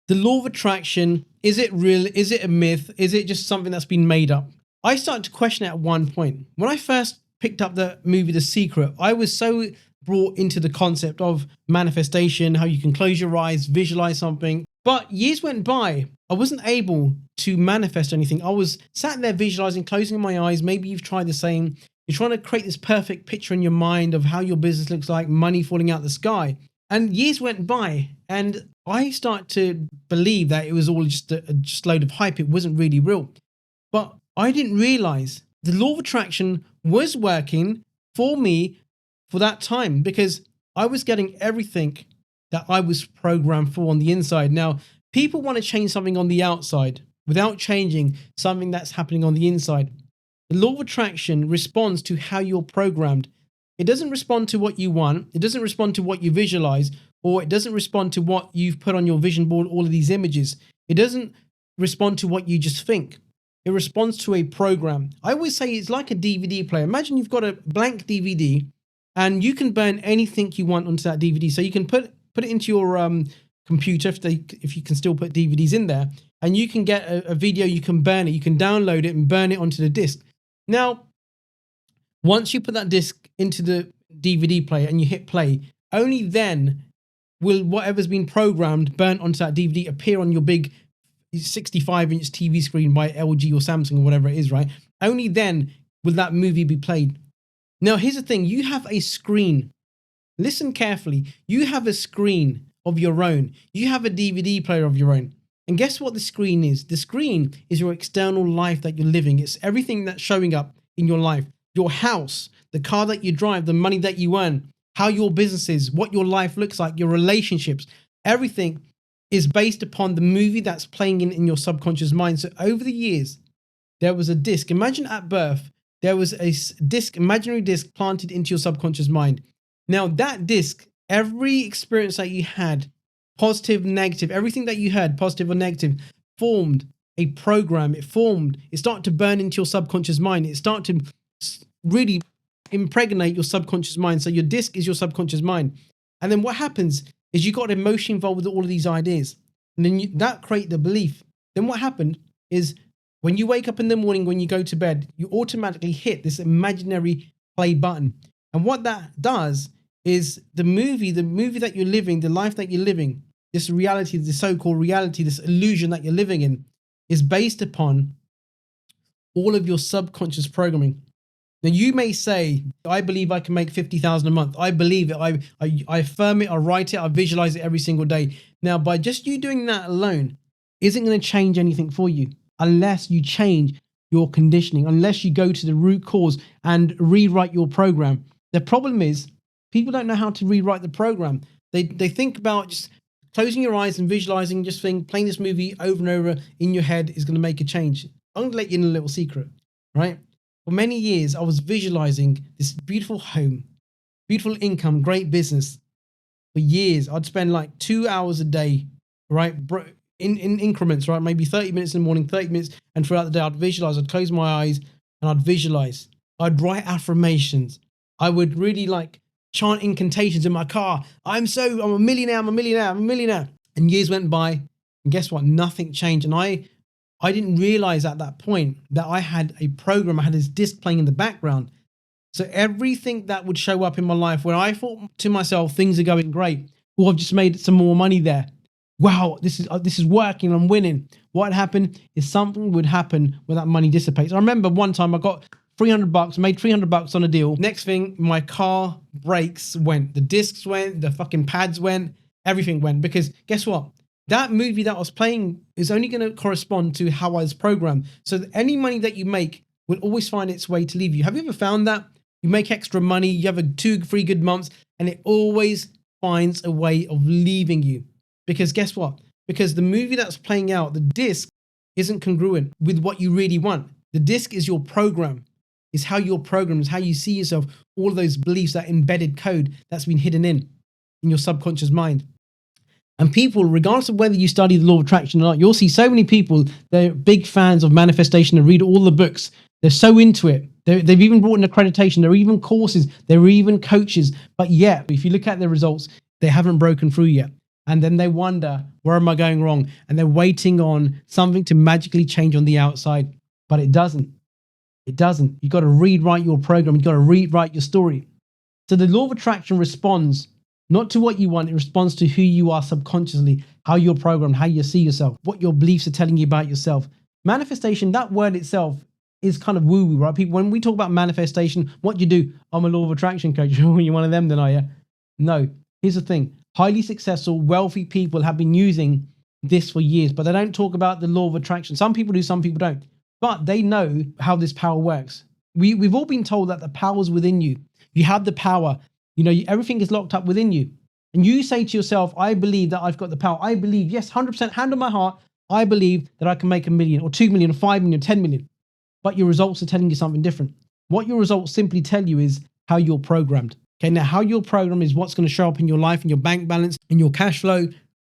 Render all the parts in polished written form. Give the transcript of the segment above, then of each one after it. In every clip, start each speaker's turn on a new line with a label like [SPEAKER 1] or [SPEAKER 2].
[SPEAKER 1] The law of attraction, is it real? Is it a myth? Is it just something that's been made up? I started to question it at one point. When I first picked up the movie The Secret, I was so brought into the concept of manifestation, how you can close your eyes, visualize something. But years went by, I wasn't able to manifest anything. I was sat there visualizing, closing my eyes. Maybe you've tried the same. You're trying to create this perfect picture in your mind of how your business looks like, money falling out the sky. And years went by, and I started to believe that it was all just a load of hype. It wasn't really real. But I didn't realize the law of attraction was working for me for that time, because I was getting everything that I was programmed for on the inside. Now, people want to change something on the outside without changing something that's happening on the inside. The law of attraction responds to how you're programmed. It doesn't respond to what you want. It doesn't respond to what you visualize, or it doesn't respond to what you've put on your vision board, all of these images. It doesn't respond to what you just think. It responds to a program. I always say it's like a DVD player. Imagine you've got a blank DVD and you can burn anything you want onto that DVD. So you can put it into your computer, if you can still put DVDs in there, and you can get a video, you can burn it, you can download it and burn it onto the disc. Now, once you put that disc into the DVD player and you hit play, only then will whatever's been programmed burnt onto that DVD appear on your big 65-inch TV screen by LG or Samsung or whatever it is, right? Only then will that movie be played. Now, here's the thing. You have a screen. Listen carefully. You have a screen of your own. You have a DVD player of your own. And guess what the screen is? The screen is your external life that you're living. It's everything that's showing up in your life. Your house, the car that you drive, the money that you earn, how your business is, what your life looks like, your relationships, everything is based upon the movie that's playing in your subconscious mind. So over the years, there was a disc. Imagine at birth, there was a disc, imaginary disc planted into your subconscious mind. Now that disc, every experience that you had, positive, negative, everything that you heard, positive or negative, formed a program. It started to burn into your subconscious mind. It started to really impregnate your subconscious mind. So your disc is your subconscious mind. And then what happens is you got emotion involved with all of these ideas. And then that create the belief. Then what happened is when you wake up in the morning, when you go to bed, you automatically hit this imaginary play button. And what that does is the movie that you're living, the life that you're living, this reality, the so-called reality, this illusion that you're living in, is based upon all of your subconscious programming. Now you may say, I believe I can make 50,000 a month. I believe it. I affirm it. I write it. I visualize it every single day. Now, by just you doing that alone, isn't going to change anything for you unless you change your conditioning, unless you go to the root cause and rewrite your program. The problem is people don't know how to rewrite the program. They think about just closing your eyes and visualizing, just playing this movie over and over in your head is going to make a change. I'm going to let you in a little secret, right? For many years, I was visualizing this beautiful home, beautiful income, great business. For years, I'd spend like 2 hours a day, right? In increments, right? Maybe 30 minutes in the morning, 30 minutes. And throughout the day, I'd visualize. I'd close my eyes and I'd visualize. I'd write affirmations. I would really like chant incantations in my car. I'm a millionaire, I'm a millionaire, I'm a millionaire. And years went by. And guess what? Nothing changed. And I didn't realize at that point that I had a program, I had this disc playing in the background. So everything that would show up in my life where I thought to myself, things are going great. Oh, I've just made some more money there. Wow, this is working, I'm winning. What happened is something would happen when that money dissipates. I remember one time I got $300, made $300 on a deal. Next thing, my car brakes went, the discs went, the fucking pads went, everything went. Because guess what? That movie that I was playing is only going to correspond to how I was programmed. So that any money that you make will always find its way to leave you. Have you ever found that? You make extra money, you have 2-3 good months, and it always finds a way of leaving you. Because guess what? Because the movie that's playing out, the disc isn't congruent with what you really want. The disc is your program. It's how you're programmed, it's how you see yourself, all of those beliefs, that embedded code that's been hidden in your subconscious mind. And people, regardless of whether you study the law of attraction or not, you'll see so many people, they're big fans of manifestation and read all the books. They're so into it. They've even brought in accreditation. There are even courses. There are even coaches. But yet, if you look at their results, they haven't broken through yet. And then they wonder, where am I going wrong? And they're waiting on something to magically change on the outside, but it doesn't. It doesn't. You've got to rewrite your program. You've got to rewrite your story. So the law of attraction responds not to what you want. It responds to who you are subconsciously, how you're programmed, how you see yourself, what your beliefs are telling you about yourself. Manifestation, that word itself is kind of woo-woo, right? People, when we talk about manifestation, what do you do? I'm a law of attraction coach. You're one of them then, are you? No. Here's the thing. Highly successful, wealthy people have been using this for years, but they don't talk about the law of attraction. Some people do, some people don't. But they know how this power works. We've all been told that the power's within you. You have the power. You know, everything is locked up within you. And you say to yourself, I believe that I've got the power. I believe, yes, 100% hand on my heart, I believe that I can make 1 million or 2 million or 5 million, 10 million. But your results are telling you something different. What your results simply tell you is how you're programmed. Okay, now how you're programmed is what's going to show up in your life, in your bank balance, in your cash flow,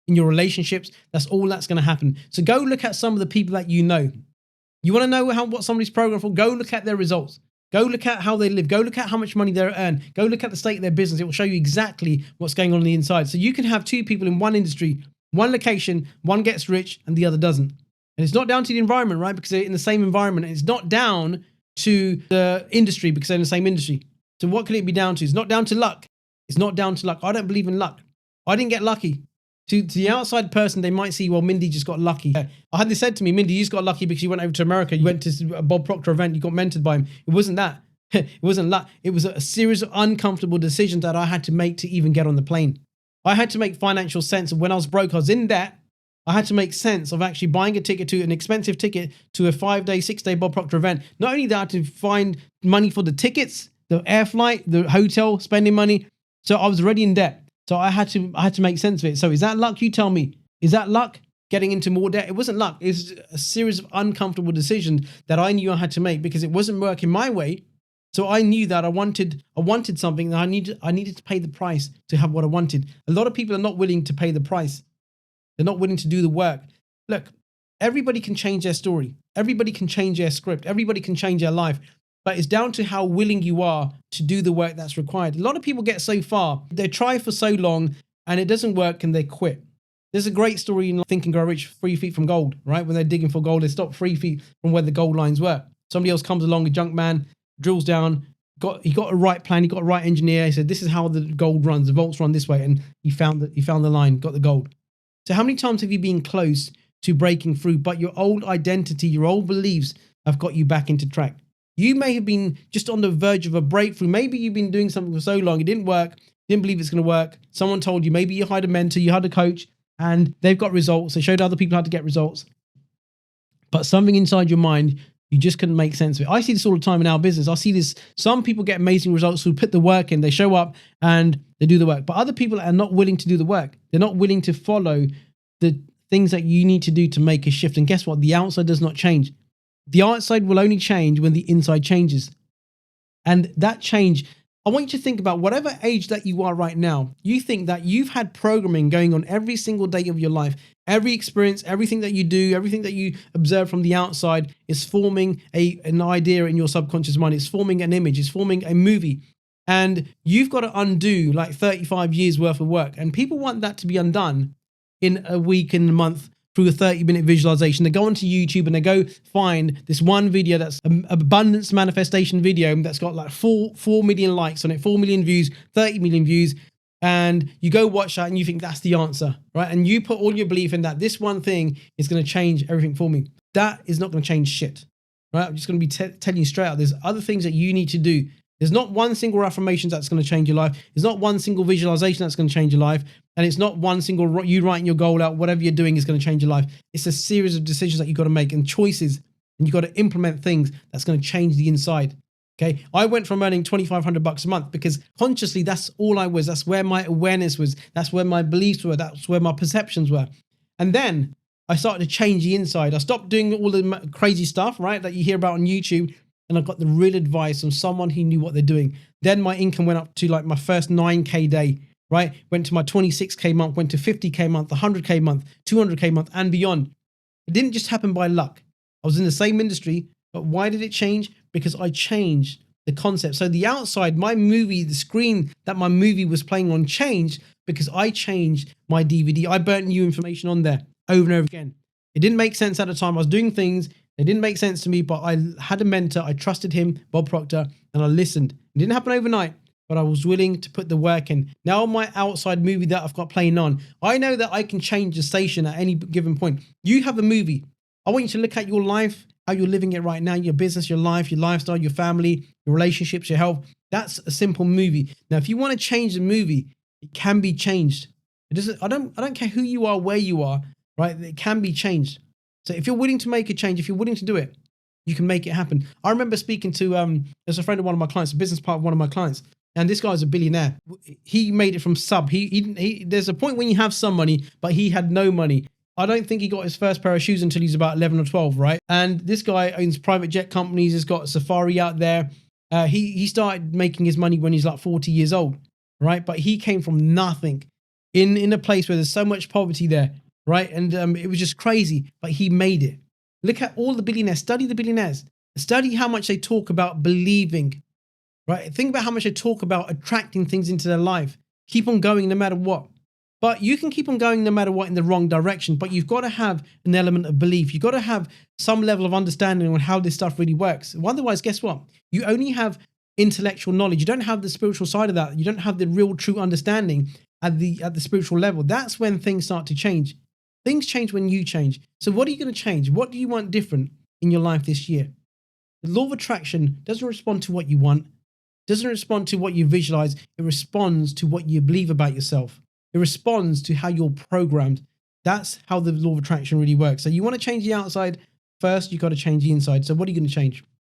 [SPEAKER 1] in your relationships. That's all that's going to happen. So go look at some of the people that you know. You want to know what somebody's programmed for? Go look at their results. Go look at how they live. Go look at how much money they earn. Go look at the state of their business. It will show you exactly what's going on the inside. So you can have two people in one industry, one location, one gets rich and the other doesn't. And it's not down to the environment, right? Because they're in the same environment. And it's not down to the industry because they're in the same industry. So what can it be down to? It's not down to luck. It's not down to luck. I don't believe in luck. I didn't get lucky. To the outside person, they might see, well, Mindy just got lucky. I had this said to me, Mindy, you just got lucky because you went over to America. You went to a Bob Proctor event. You got mentored by him. It wasn't that. It wasn't luck. It was a series of uncomfortable decisions that I had to make to even get on the plane. I had to make financial sense of when I was broke. I was in debt. I had to make sense of actually buying a ticket to an expensive ticket to a 5-day, 6-day Bob Proctor event. Not only that, I had to find money for the tickets, the air flight, the hotel, spending money. So I was already in debt. So I had to make sense of it. So is that luck? You tell me. Is that luck? Getting into more debt? It wasn't luck. It was a series of uncomfortable decisions that I knew I had to make because it wasn't working my way. So I knew that I wanted something that I needed to pay the price to have what I wanted. A lot of people are not willing to pay the price. They're not willing to do the work. Look, everybody can change their story. Everybody can change their script. Everybody can change their life. But it's down to how willing you are to do the work that's required. A lot of people get so far, they try for so long and it doesn't work and they quit. There's a great story in Think and Grow Rich, 3 feet from gold, right? When they're digging for gold, they stop 3 feet from where the gold lines were. Somebody else comes along, a junk man, drills down, he got a right plan, he got a right engineer. He said, this is how the gold runs, the vaults run this way. And he found the line, got the gold. So how many times have you been close to breaking through, but your old identity, your old beliefs have got you back into track? You may have been just on the verge of a breakthrough. Maybe you've been doing something for so long, it didn't work, didn't believe it's going to work. Someone told you, maybe you hired a mentor, you had a coach, and they've got results. They showed other people how to get results. But something inside your mind, you just couldn't make sense of it. I see this all the time in our business. I see this. Some people get amazing results who put the work in. They show up and they do the work. But other people are not willing to do the work. They're not willing to follow the things that you need to do to make a shift. And guess what? The outside does not change. The outside will only change when the inside changes. And that change, I want you to think about whatever age that you are right now. You think that you've had programming going on every single day of your life. Every experience, everything that you do, everything that you observe from the outside is forming an idea in your subconscious mind. It's forming an image. It's forming a movie. And you've got to undo like 35 years worth of work. And people want that to be undone in a week, in a month, through a 30-minute visualization. They go onto YouTube and they go find this one video that's an abundance manifestation video that's got like 4 million likes on it, 4 million views, 30 million views. And you go watch that and you think that's the answer, right? And you put all your belief in that this one thing is going to change everything for me. That is not going to change shit, right? I'm just going to be telling you straight out. There's other things that you need to do. There's not one single affirmation that's going to change your life. There's not one single visualization that's going to change your life. And it's not one single, you writing your goal out, whatever you're doing is going to change your life. It's a series of decisions that you've got to make and choices. And you've got to implement things that's going to change the inside. Okay. I went from earning $2,500 a month because consciously that's all I was. That's where my awareness was. That's where my beliefs were. That's where my perceptions were. And then I started to change the inside. I stopped doing all the crazy stuff, right, that you hear about on YouTube. And I got the real advice from someone who knew what they're doing. Then my income went up to like my first 9K day, right? Went to my 26K month, went to 50K month, 100K month, 200K month and beyond. It didn't just happen by luck. I was in the same industry, but why did it change? Because I changed the concept. So the outside, my movie, the screen that my movie was playing on changed because I changed my DVD. I burnt new information on there over and over again. It didn't make sense at the time. I was doing things, they didn't make sense to me, but I had a mentor. I trusted him, Bob Proctor, and I listened. It didn't happen overnight, but I was willing to put the work in. Now my outside movie that I've got playing on, I know that I can change the station at any given point. You have a movie. I want you to look at your life, how you're living it right now, your business, your life, your lifestyle, your family, your relationships, your health. That's a simple movie. Now, if you want to change the movie, it can be changed. It doesn't, I don't care who you are, where you are, right? It can be changed. So if you're willing to make a change, if you're willing to do it, you can make it happen. I remember speaking to, there's a friend of one of my clients, a business partner of one of my clients, and this guy's a billionaire. He made it from sub. There's a point when you have some money, but he had no money. I don't think he got his first pair of shoes until he's about 11 or 12, right? And this guy owns private jet companies. He's got a safari out there. He started making his money when he's like 40 years old, right? But he came from nothing in a place where there's so much poverty there, right? And it was just crazy, but he made it. Look at all the billionaires. Study the billionaires. Study how much they talk about believing, right? Think about how much they talk about attracting things into their life. Keep on going no matter what. But you can keep on going no matter what in the wrong direction, but you've got to have an element of belief. You've got to have some level of understanding on how this stuff really works. Otherwise, guess what? You only have intellectual knowledge. You don't have the spiritual side of that. You don't have the real true understanding at the spiritual level. That's when things start to change. Things change when you change. So what are you going to change? What do you want different in your life this year? The law of attraction doesn't respond to what you want, doesn't respond to what you visualize. It responds to what you believe about yourself. It responds to how you're programmed. That's how the law of attraction really works. So you want to change the outside first, you've got to change the inside. So what are you going to change?